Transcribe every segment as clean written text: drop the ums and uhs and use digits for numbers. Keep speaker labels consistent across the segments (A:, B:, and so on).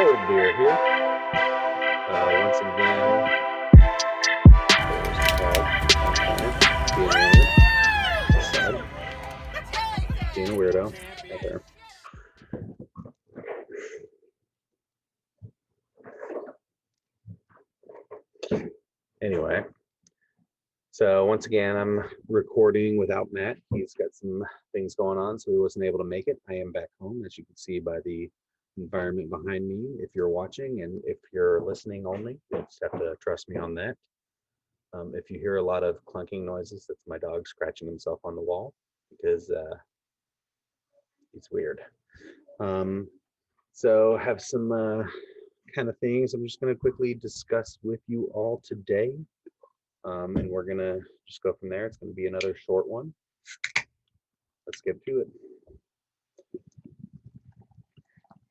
A: cold beer here. Once again, being a weirdo out there. Anyway, so once again, I'm recording without Matt. He's got some things going on, so he wasn't able to make it. I am back home, as you can see by the environment behind me, if you're watching, and if you're listening only, you'll just have to trust me on that. If you hear a lot of clunking noises, that's my dog scratching himself on the wall because he's weird. So have some kind of things I'm just going to quickly discuss with you all today. And we're going to just go from there. It's going to be another short one. Let's get to it.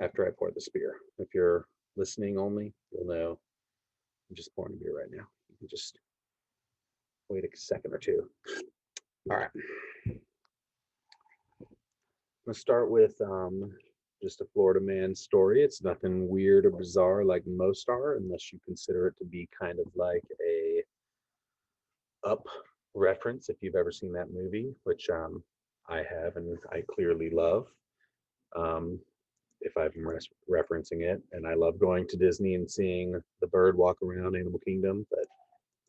A: After I pour this beer. If you're listening only, you'll know I'm just pouring a beer right now. You can just wait a second or two. All right. I'm going to start with just a Florida man story. It's nothing weird or bizarre like most are, unless you consider it to be kind of like a Up reference, if you've ever seen that movie, which I have and I clearly love. If I'm referencing it, and I love going to Disney and seeing the bird walk around Animal Kingdom, but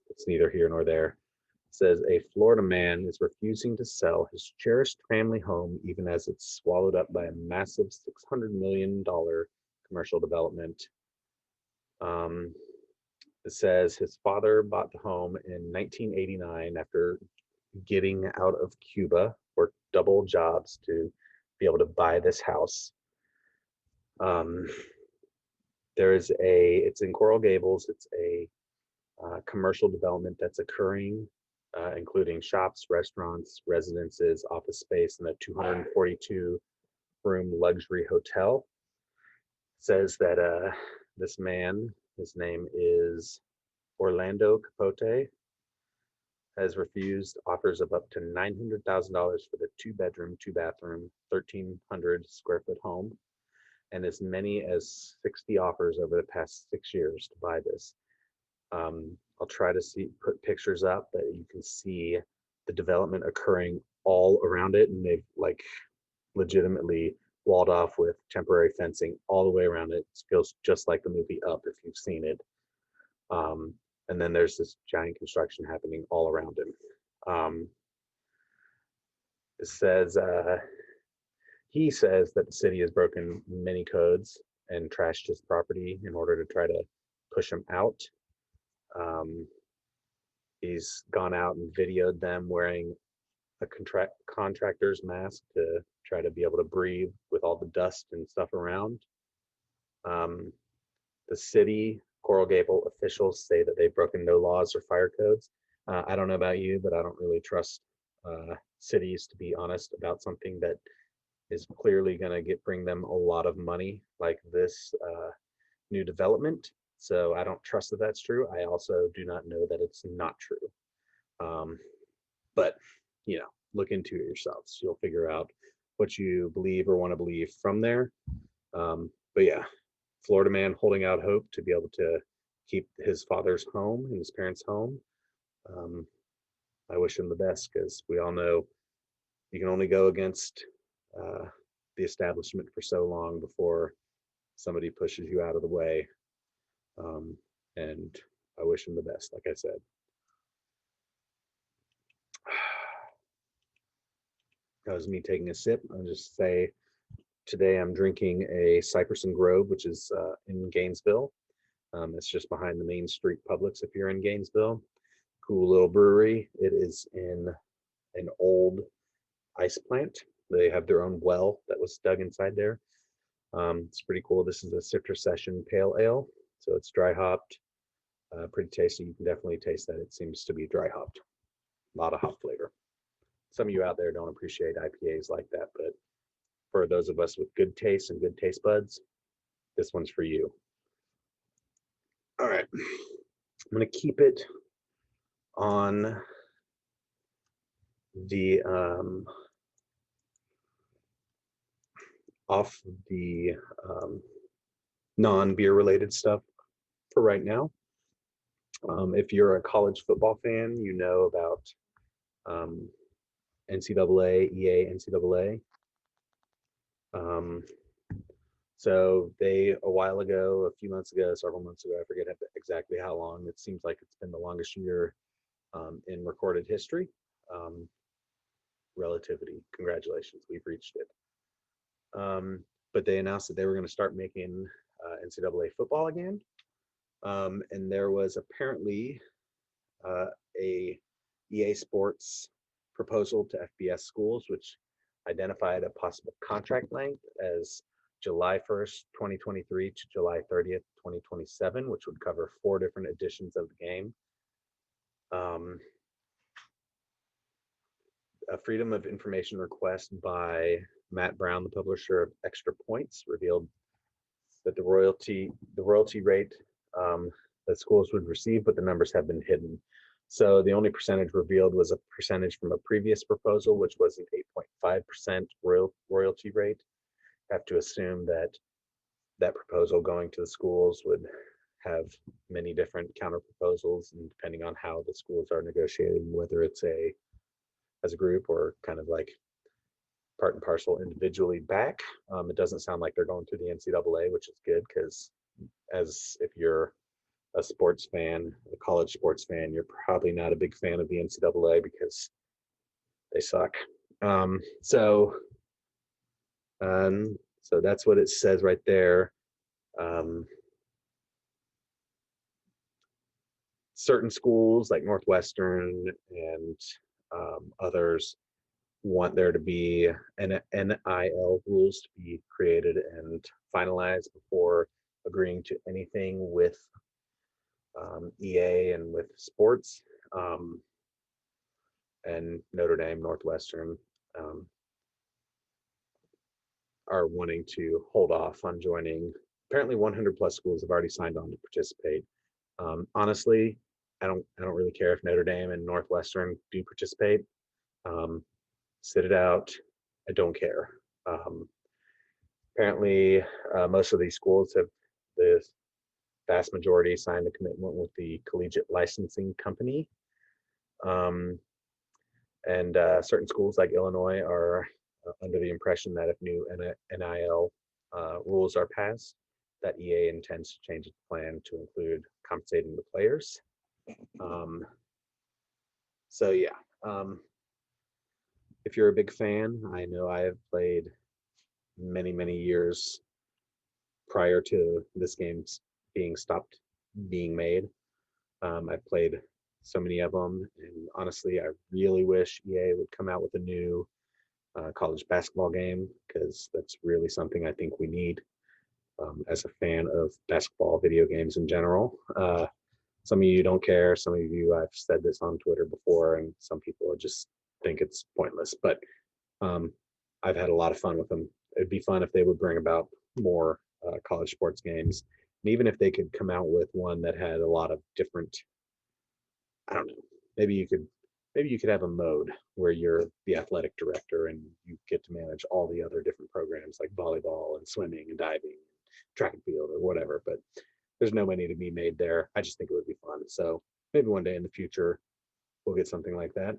A: it's neither here nor there. It says a Florida man is refusing to sell his cherished family home even as it's swallowed up by a massive $600 million commercial development. It says his father bought the home in 1989 after getting out of Cuba, worked double jobs to be able to buy this house. It's in Coral Gables. It's a commercial development that's occurring, including shops, restaurants, residences, office space, and a 242-room luxury hotel. It says that this man, his name is Orlando Capote, has refused offers of up to $900,000 for the 2-bedroom, 2-bathroom, 1,300 square foot home, and as many as 60 offers over the past 6 years to buy this. I'll try to put pictures up that you can see the development occurring all around it, and they've like legitimately walled off with temporary fencing all the way around it. It feels just like the movie Up if you've seen it. And then there's this giant construction happening all around him. It says he says that the city has broken many codes and trashed his property in order to try to push him out. He's gone out and videoed them wearing a contractor's mask to try to be able to breathe with all the dust and stuff around. The city Coral Gable officials say that they've broken no laws or fire codes. I don't know about you, but I don't really trust cities, to be honest, about something that is clearly going to bring them a lot of money, like this new development. So I don't trust that that's true. I also do not know that it's not true. But look into it yourselves. You'll figure out what you believe or want to believe from there. But yeah. Florida man holding out hope to be able to keep his father's home and his parents' home. I wish him the best, because we all know you can only go against the establishment for so long before somebody pushes you out of the way. And I wish him the best, like I said. That was me taking a sip. I'll just say, today I'm drinking a Cypress and Grove, which is in Gainesville. It's just behind the Main Street Publix if you're in Gainesville. Cool little brewery. It is in an old ice plant. They have their own well that was dug inside there. It's pretty cool. This is a Citrus Session Pale Ale, so it's dry hopped. Pretty tasty. You can definitely taste that. It seems to be dry hopped. A lot of hop flavor. Some of you out there don't appreciate IPAs like that, but for those of us with good taste and good taste buds, this one's for you. All right, I'm going to keep it on the off the non-beer related stuff for right now. If you're a college football fan, you know about um, NCAA, EA, NCAA. Um, so they, a while ago, a few months ago, several months ago, I forget exactly how long. It seems like it's been the longest year in recorded history. Um, Relativity, congratulations, we've reached it. But they announced that they were going to start making NCAA football again. And there was apparently uh, a EA Sports proposal to FBS schools, which identified a possible contract length as July 1st, 2023 to July 30th, 2027, which would cover 4 different editions of the game. A Freedom of Information request by Matt Brown, the publisher of Extra Points, revealed that the royalty rate that schools would receive, but the numbers have been hidden. So the only percentage revealed was a percentage from a previous proposal, which was an 8.5% royalty rate. I have to assume that that proposal going to the schools would have many different counter proposals, and depending on how the schools are negotiating, whether it's as a group or kind of like part and parcel individually back. It doesn't sound like they're going through the NCAA, which is good, because as if you're a sports fan, a college sports fan, you're probably not a big fan of the NCAA because they suck. Um, so, so that's what it says right there. Certain schools like Northwestern and others want there to be an NIL rules to be created and finalized before agreeing to anything with EA and with sports. And Notre Dame, Northwestern are wanting to hold off on joining. Apparently 100 plus schools have already signed on to participate. Honestly, I don't really care if Notre Dame and Northwestern do participate. Sit it out. I don't care. Apparently, most of these schools have, the vast majority, signed a commitment with the collegiate licensing company. And certain schools like Illinois are under the impression that if new NIL rules are passed, that EA intends to change its plan to include compensating the players. So yeah, if you're a big fan, I know I have played many years prior to this game being stopped being made. I've played so many of them, and honestly, I really wish EA would come out with a new college basketball game, because that's really something I think we need as a fan of basketball video games in general. Some of you don't care. Some of you, I've said this on Twitter before, and some people just think it's pointless. But I've had a lot of fun with them. It'd be fun if they would bring about more college sports games, and even if they could come out with one that had a lot of different, I don't know, maybe you could have a mode where you're the athletic director and you get to manage all the other different programs like volleyball and swimming and diving, track and field, or whatever. But there's no money to be made there. I just think it would be fun. So maybe one day in the future we'll get something like that.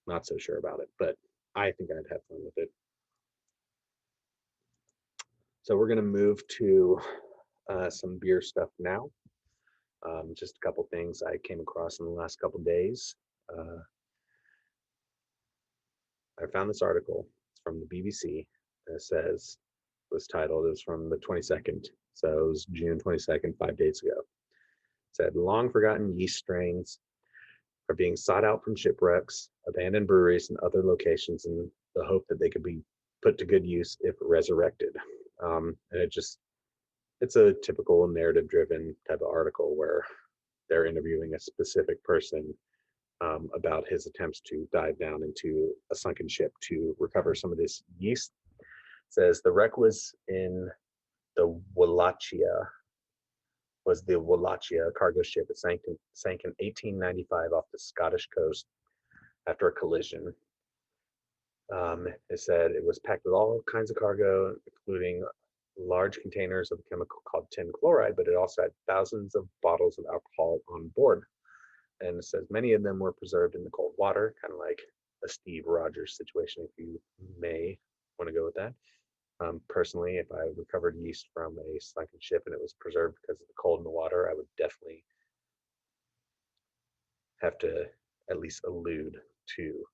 A: Not so sure about it, but I think I'd have fun with it. So we're going to move to some beer stuff now. Just a couple things I came across in the last couple days. I found this article. It's from the BBC. It says, was titled, it was from the 22nd. So it was June 22nd, 5 days ago. It said, long forgotten yeast strains are being sought out from shipwrecks, abandoned breweries, and other locations in the hope that they could be put to good use if resurrected. And it's a typical narrative driven type of article where they're interviewing a specific person about his attempts to dive down into a sunken ship to recover some of this yeast. It says the wreck was the Wallachia cargo ship. It sank in 1895 off the Scottish coast after a collision. It said it was packed with all kinds of cargo, including large containers of a chemical called tin chloride, but it also had thousands of bottles of alcohol on board. And it says many of them were preserved in the cold water, kind of like a Steve Rogers situation, if you may want to go with that. Personally, if I recovered yeast from a sunken ship and it was preserved because of the cold in the water, I would definitely have to at least allude to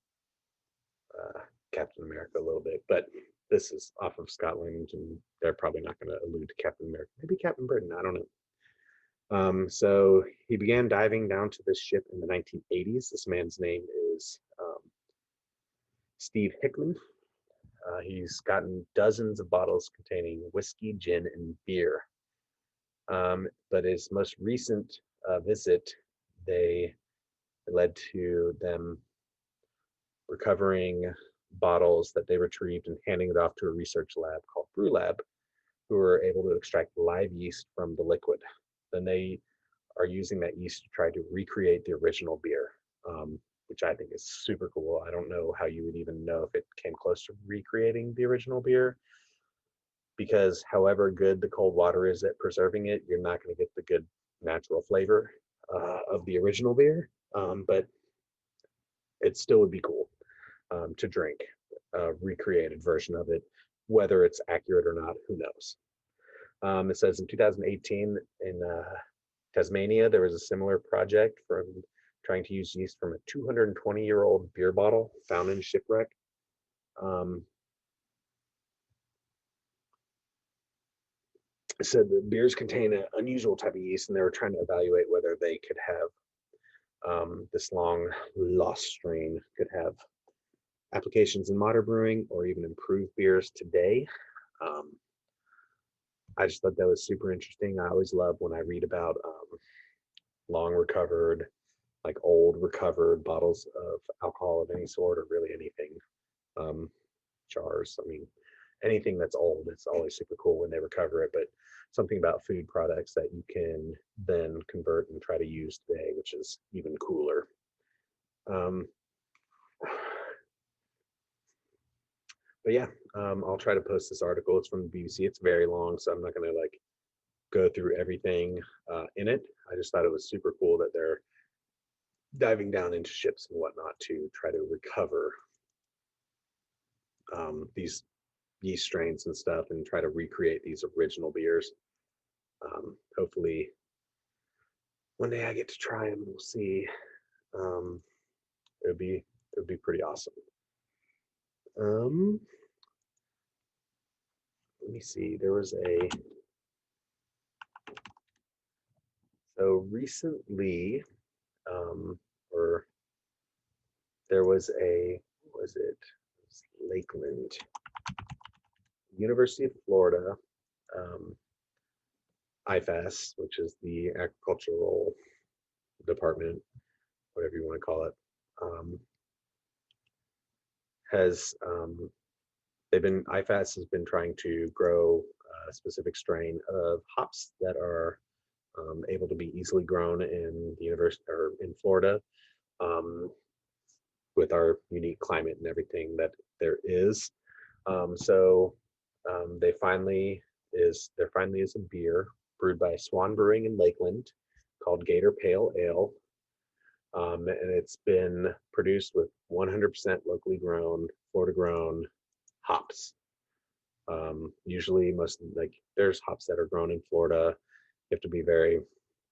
A: Captain America a little bit. But this is off of Scotland, and they're probably not going to allude to Captain America. Maybe Captain Britain, I don't know. So he began diving down to this ship in the 1980s. This man's name is Steve Hickman. He's gotten dozens of bottles containing whiskey, gin, and beer. But his most recent visit, they led to them recovering bottles that they retrieved and handing it off to a research lab called Brew Lab, who were able to extract live yeast from the liquid. Then they are using that yeast to try to recreate the original beer, which I think is super cool. I don't know how you would even know if it came close to recreating the original beer, because however good the cold water is at preserving it, you're not going to get the good natural flavor of the original beer. But it still would be cool to drink a recreated version of it. Whether it's accurate or not, who knows? It says in 2018 in Tasmania, there was a similar project from trying to use yeast from a 220-year-old beer bottle found in shipwreck. It said the beers contain an unusual type of yeast, and they were trying to evaluate whether they could have this long lost strain could have applications in modern brewing or even improve beers today. I just thought that was super interesting. I always love when I read about long recovered, like old recovered bottles of alcohol of any sort, or really anything, jars. I mean, anything that's old, it's always super cool when they recover it. But something about food products that you can then convert and try to use today, which is even cooler. But yeah, I'll try to post this article. It's from the BBC. It's very long, so I'm not going to like go through everything in it. I just thought it was super cool that they're diving down into ships and whatnot to try to recover these yeast strains and stuff and try to recreate these original beers. Hopefully one day I get to try them. We'll see. It would be pretty awesome. Let me see. There was so recently, or there was what was it? Lakeland, University of Florida, IFAS, which is the agricultural department, whatever you want to call it, has IFAS has been trying to grow a specific strain of hops that are able to be easily grown in the university or in Florida, with our unique climate and everything that there is. So there finally is a beer brewed by Swan Brewing in Lakeland called Gator Pale Ale. And it's been produced with 100% locally grown, Florida grown hops. Usually there's hops that are grown in Florida. You have to be very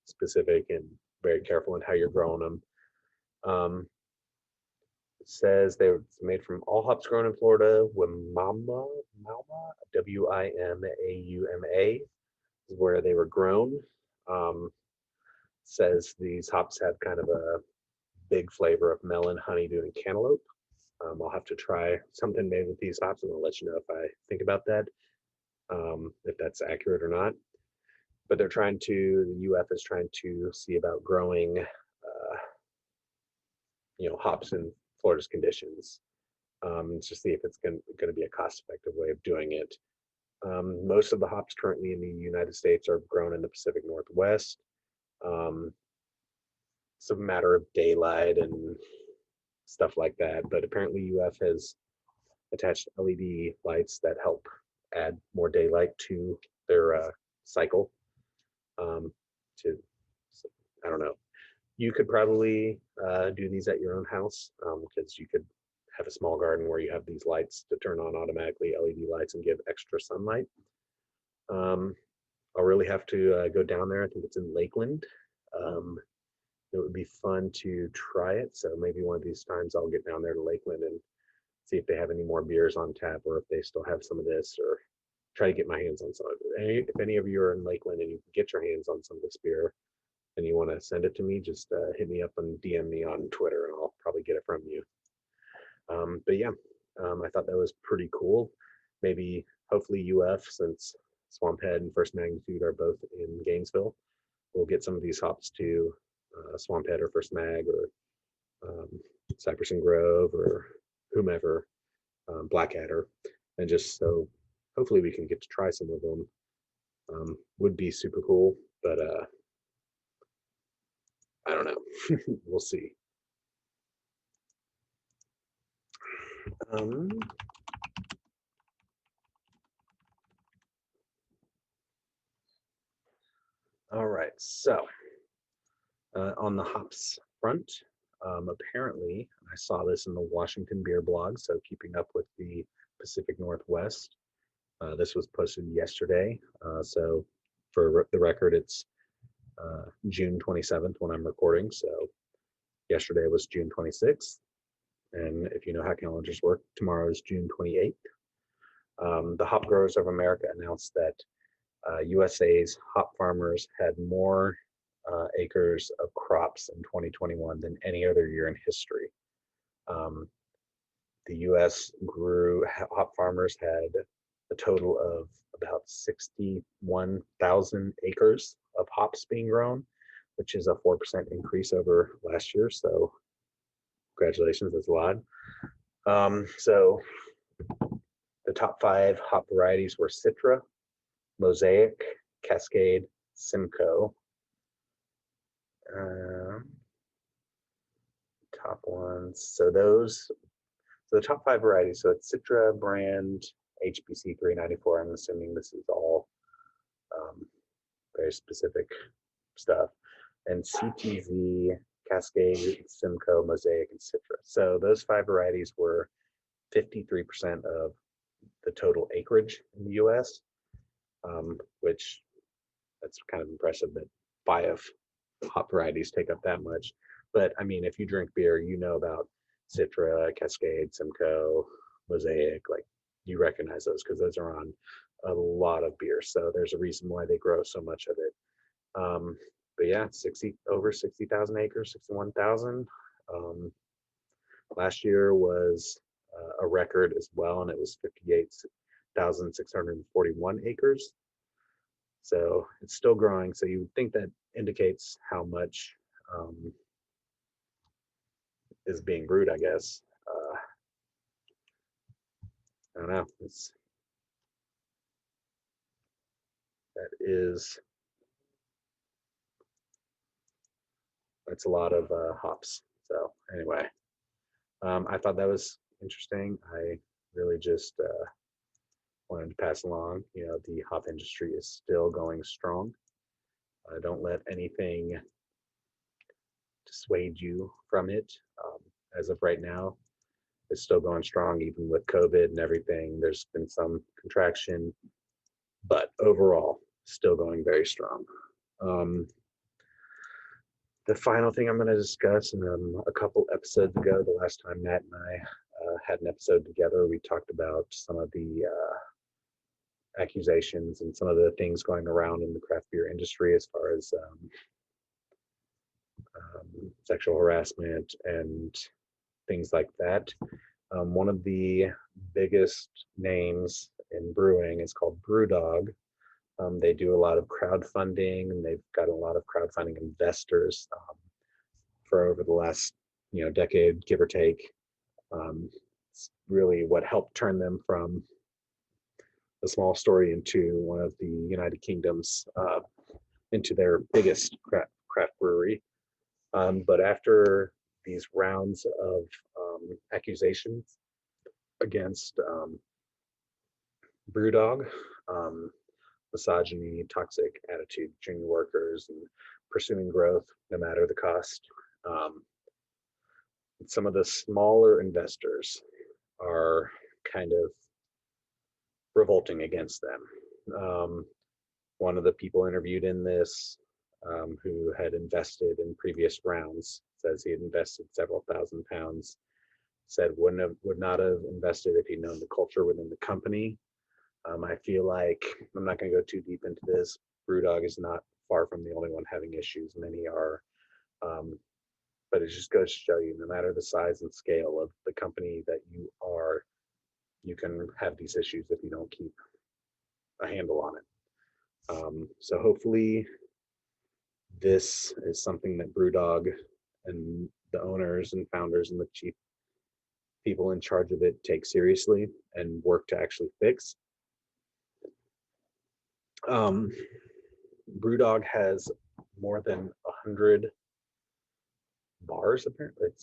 A: specific and very careful in how you're growing them. It says they're made from all hops grown in Florida. Wimauma, Wimauma is where they were grown. Says these hops have kind of a big flavor of melon, honeydew, and cantaloupe. I'll have to try something made with these hops, and I'll let you know if I think about that, if that's accurate or not. But the UF is trying to see about growing, hops in Florida's conditions, to see if it's going to be a cost-effective way of doing it. Most of the hops currently in the United States are grown in the Pacific Northwest. It's a matter of daylight and stuff like that, but apparently UF has attached LED lights that help add more daylight to their cycle. To I don't know. You could probably do these at your own house because you could have a small garden where you have these lights to turn on automatically, LED lights, and give extra sunlight. I'll really have to go down there. I think it's in Lakeland. Um, it would be fun to try it. So maybe one of these times I'll get down there to Lakeland and see if they have any more beers on tap or if they still have some of this, or try to get my hands on some of it. If any of you are in Lakeland and you can get your hands on some of this beer and you want to send it to me, just hit me up and DM me on Twitter and I'll probably get it from you. But yeah, I thought that was pretty cool. Maybe, hopefully UF, since Swamphead and First Magnitude are both in Gainesville, we'll get some of these hops to Swamphead or First Mag or Cypress and Grove or whomever, Blackadder, and just so hopefully we can get to try some of them. Would be super cool, but I don't know. We'll see. All right, so on the hops front, apparently, I saw this in the Washington Beer blog, so keeping up with the Pacific Northwest. This was posted yesterday, so for the record, it's June 27th when I'm recording, so yesterday was June 26th, and if you know how calendars work, tomorrow is June 28th. The Hop Growers of America announced that USA's hop farmers had more acres of crops in 2021 than any other year in history. The US hop farmers had a total of about 61,000 acres of hops being grown, which is a 4% increase over last year. So congratulations, that's a lot. So the top 5 hop varieties were Citra, Mosaic, Cascade, Simcoe. Top ones. So the top 5 varieties. So it's Citra brand, HBC 394. I'm assuming this is all very specific stuff. And CTZ, Cascade, Simcoe, Mosaic, and Citra. So those 5 varieties were 53% of the total acreage in the US, which that's kind of impressive that 5 hop varieties take up that much. But I mean, if you drink beer, you know about Citra, Cascade, Simcoe, Mosaic, like you recognize those because those are on a lot of beer. So there's a reason why they grow so much of it. But yeah, over 60,000 acres, 61,000. Last year was a record as well, and it was 58,641 acres. So it's still growing. So you would think that indicates how much is being brewed, I guess. I don't know. That's a lot of hops. So anyway, I thought that was interesting. I really just wanted to pass along. You know, the hop industry is still going strong. Don't let anything dissuade you from it. As of right now, it's still going strong, even with COVID and everything. There's been some contraction, but overall, still going very strong. The final thing I'm going to discuss, and a couple episodes ago, the last time Matt and I had an episode together, we talked about some of the accusations and some of the things going around in the craft beer industry as far as sexual harassment and things like that. One of the biggest names in brewing is called Brewdog. They do a lot of crowdfunding, and they've got a lot of crowdfunding investors for over the last decade, give or take. It's really what helped turn them from a small story into one of the United Kingdom's into their biggest craft brewery. But after these rounds of accusations against BrewDog, misogyny, toxic attitude, junior workers, and pursuing growth no matter the cost. Um, some of the smaller investors are kind of revolting against them. One of the people interviewed in this, who had invested in previous rounds, says he had invested several £1,000s, said would not have invested if he'd known the culture within the company. I feel like, I'm not going to go too deep into this. BrewDog is not far from the only one having issues. Many are, but it just goes to show you, no matter the size and scale of the company that you are, you can have these issues if you don't keep a handle on it. So hopefully this is something that BrewDog and the owners and founders and the chief people in charge of it take seriously and work to actually fix. BrewDog has more than 100 bars, apparently. It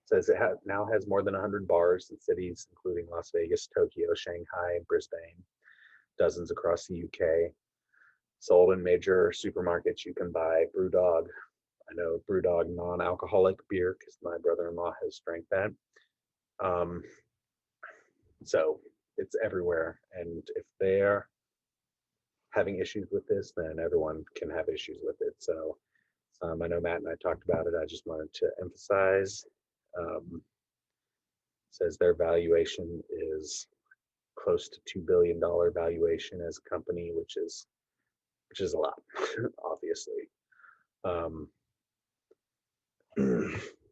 A: says it now has more than 100 bars in cities including Las Vegas, Tokyo, Shanghai, Brisbane, dozens across the UK. Sold in major supermarkets. You can buy BrewDog. I know BrewDog non-alcoholic beer because my brother-in-law has drank that. So it's everywhere, and if they're having issues with this, then everyone can have issues with it. So I know Matt and I talked about it. I just wanted to emphasize. Says their valuation is close to $2 billion valuation as a company, which is a lot, obviously.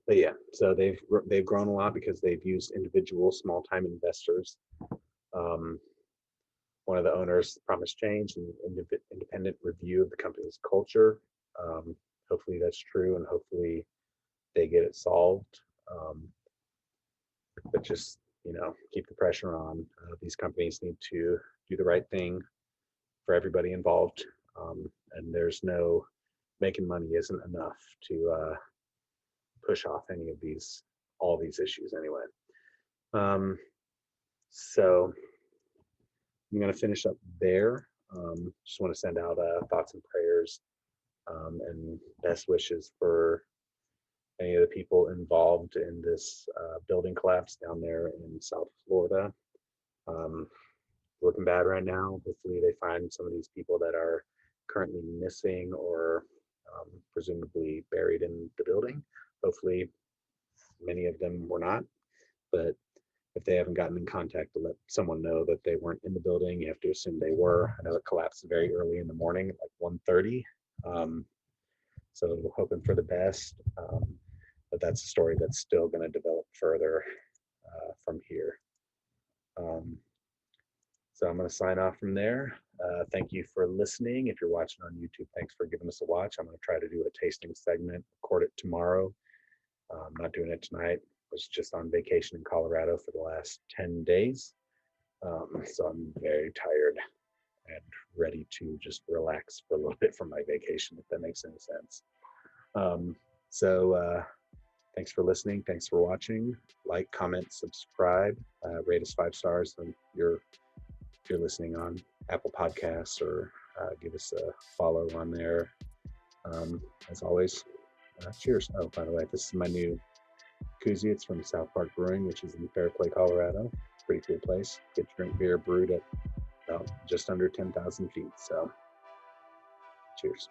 A: But yeah, so they've grown a lot because they've used individual small-time investors. One of the owners promised change and independent review of the company's culture. Hopefully that's true, and hopefully they get it solved. But just, keep the pressure on. These companies need to do the right thing for everybody involved, and there's no making money isn't enough to push off all these issues anyway. So I'm going to finish up there. Just want to send out thoughts and prayers and best wishes for any of the people involved in this building collapse down there in South Florida. Looking bad right now. Hopefully they find some of these people that are currently missing or presumably buried in the building. Hopefully many of them were not, but if they haven't gotten in contact to let someone know that they weren't in the building, you have to assume they were. I know it collapsed very early in the morning, like 1:30. So hoping for the best, but that's a story that's still going to develop further from here. So I'm going to sign off from there. Thank you for listening. If you're watching on YouTube, thanks for giving us a watch. I'm going to try to do a tasting segment, record it tomorrow. I'm not doing it tonight. I was just on vacation in Colorado for the last 10 days. So I'm very tired and ready to just relax for a little bit from my vacation, if that makes any sense. So thanks for listening. Thanks for watching. Like, comment, subscribe, rate us 5 stars if you're listening on Apple Podcasts, or give us a follow on there. As always, cheers. Oh, by the way, this is my new koozie. It's from South Park Brewing, which is in Fairplay, Colorado. Pretty cool place. Get to drink beer brewed at just under 10,000 feet. So cheers.